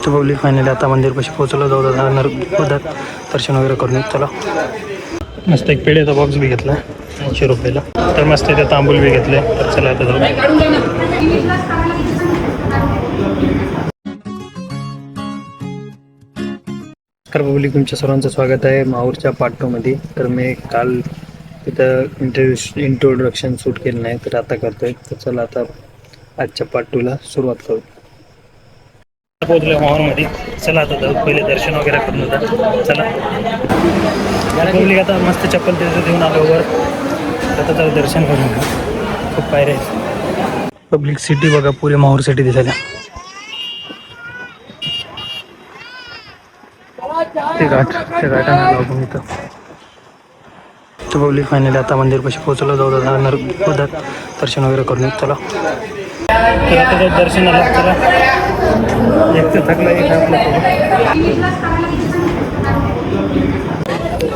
तर public finally आता मंदिरपाशी पोहोचलो. जाऊ दर्शन वगैरे करून चला. मस्त एक पेढ्याचा बॉक्स बी घेतला 80 रुपयाला. तर मस्त इथे तांबूल बी घेतले. तर चला आता जाऊ. तर पब्लिक तुमच्या सर्वांचं स्वागत आहे माहूरच्या पार्ट 2 मध्ये. तर मी काल तिथं इंट्रोडक्शन शूट केलं नाही, तर आता करतोय. तर चला आता आजच्या पार्ट 2 ला सुरुवात करू. पोहोचलो माहूरमध्ये. चला आता जाऊ. पहिले दर्शन वगैरे करून होतं. चला पब्लिक आता मस्त चप्पल तिथं देऊन आलो वर. आता तर दर्शन करून खूप पायऱ्या आहेत. पब्लिक सिटी बघा, पुरे माहूर सिटी दिसायला. ते घाटाने आलो आपण इथं. तर पब्लिक फायनली आता मंदिरपाशी पोहोचलो. जाऊ दर्शन वगैरे करून चला. तर आता जाऊ दर्शनाला. चला एक तर थकला एक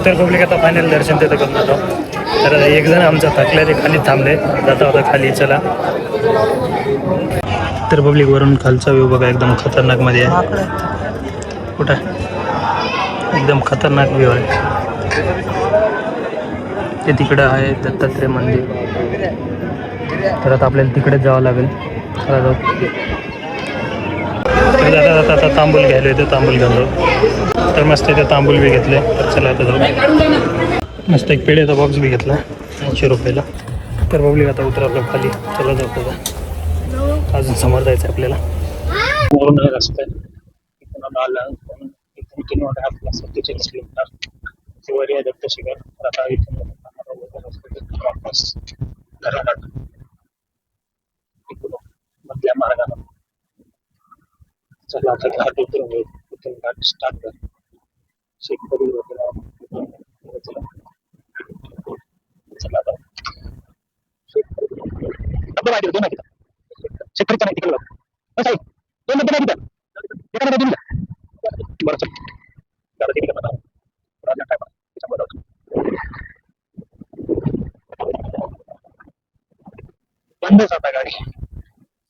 तर पब्लिक आता फायनल दर्शन तिथं करून जातो. तर एक जण आमचा थकला ते खाली थांबले, जाता होता खाली. चला. तर पब्लिक वरून खालचा व्ह्यू बघा, एकदम खतरनाक मध्ये आहे. कुठं एकदम खतरनाक व्ह्यू आहे. ते तिकडं आहे दत्तात्रय मंदिर. तर आता आपल्याला तिकडे जावं लागेल. चला जाऊ. तर जाता आता तांबूल घ्यायला येतो. तांबूल घेऊन जाऊ. तर मस्त इथे तांबूल बी घेतले. तर चला आता जाऊ. मस्त एक पेढ्याचा बॉक्स बी घेतला 80 रुपयाला. तर पब्लिक आता उतरवलं खाली. चला जाऊ. आता अजून समोर जायचं आपल्याला. वरून आहे रस्ता. इथून आला इथून 3 वाटा 47 किलोमीटर वर आहे दत्त शिखर. तर आता इथून वापस घरात मधल्या मार्गाने. चला आता घाट उतरून घेऊ. इथून घाट स्टार्ट कर. शेतकरी वगैरे चला आता शेतकरीचा नाही तिकडे दोन मध्ये नाही एका मध्ये बरं. चल दादा तिथे करणार राजा काय त्याच्यामध्ये बंदच आता गाडी.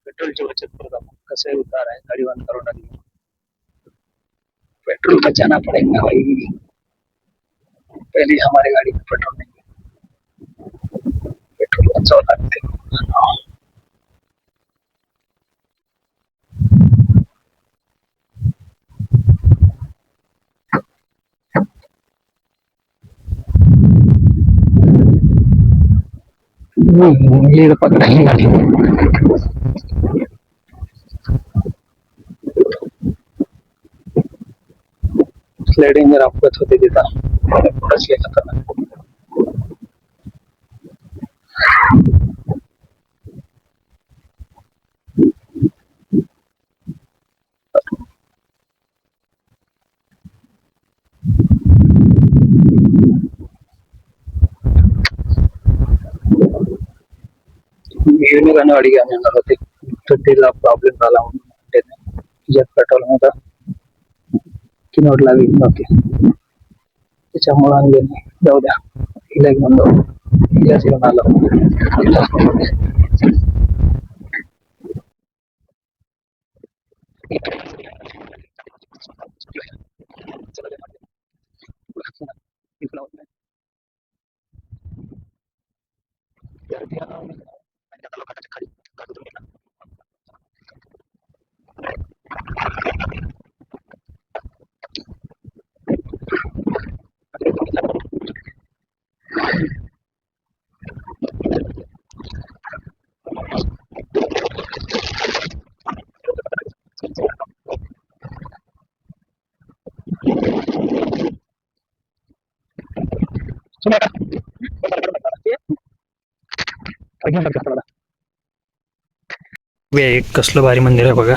पेट्रोलची बचत करत आपण. कसं आहे उतार आहे, गाडी बंद करून टाकली. पेट्रोल बचाना पड़ेगा भाई. पहले हमारे गाड़ी में पेट्रोल नहीं है, पेट्रोल बचाव लागते. ये पकड़ेंगे गाड़ी. स्लाइडिंग जर अपघात होते तिथं पुढे खतरनाक. गाडी घेऊन येणार होते, तर तिला प्रॉब्लेम झाला म्हणून तिच्यात पेट्रोल नव्हतं. किनवट लागली नव्हती, त्याच्यामुळे आणले नाही. जाऊ द्या, हिला घेऊन जाऊ. हिलाच घेऊन आलो. एक कसलं भारी मंदिर आहे बघा.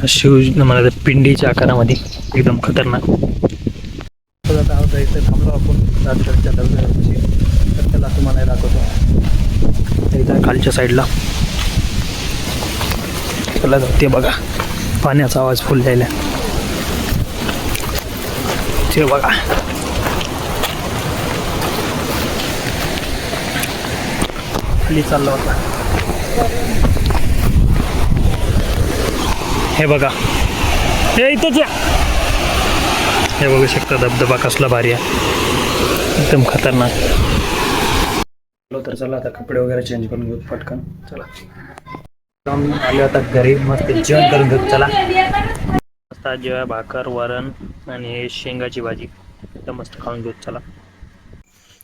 शिव मला पिंडीच्या आकारामध्ये एकदम खतरनाक. आता इथे थांबलो आपण राजगडच्या दरवाजापाशी. तर त्याला तुम्हाला दाखवतो. इथं खालच्या साईडला त्याला ते बघा, पाण्याचा आवाज फुल जायला. ते बघा खाली चालला होता. हे बघा हे इथेच या. हे बघू शकता धबधबा कसला भारी आहे, एकदम खतरनाक. तर चला आता कपडे वगैरे चेंज करून घेऊ पटकन. चला आले आता घरी, मस्त जेवण करून घेऊ. चला मस्त जेव्हा भाकर वरण आणि हे शेंगाची भाजी एकदम मस्त खाऊन घेऊ. चला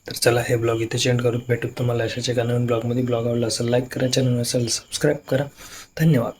तर चला हे ब्लॉग इथे चेंज करून भेटू तुम्हाला अशाच एका नवीन ब्लॉगमध्ये. ब्लॉग आवडला असेल लाईक करा, चॅनल असेल सबस्क्राईब करा. धन्यवाद.